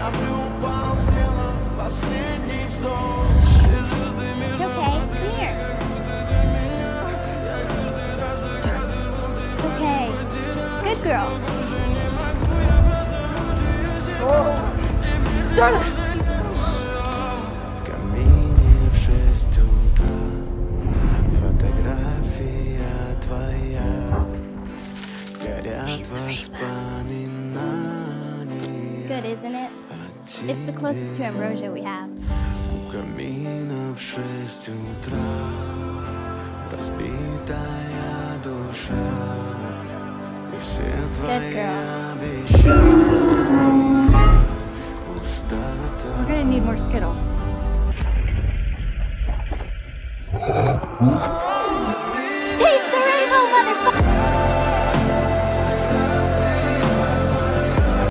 It's okay. Come here. It's okay. Good girl. Darla! В камине в 6 утра фотография твоя. Горят воспоминания. Good, isn't it? It's the closest to ambrosia we have. У камина в 6 утра разбитая душа. И все твои обещания пустота. We're gonna need more Skittles.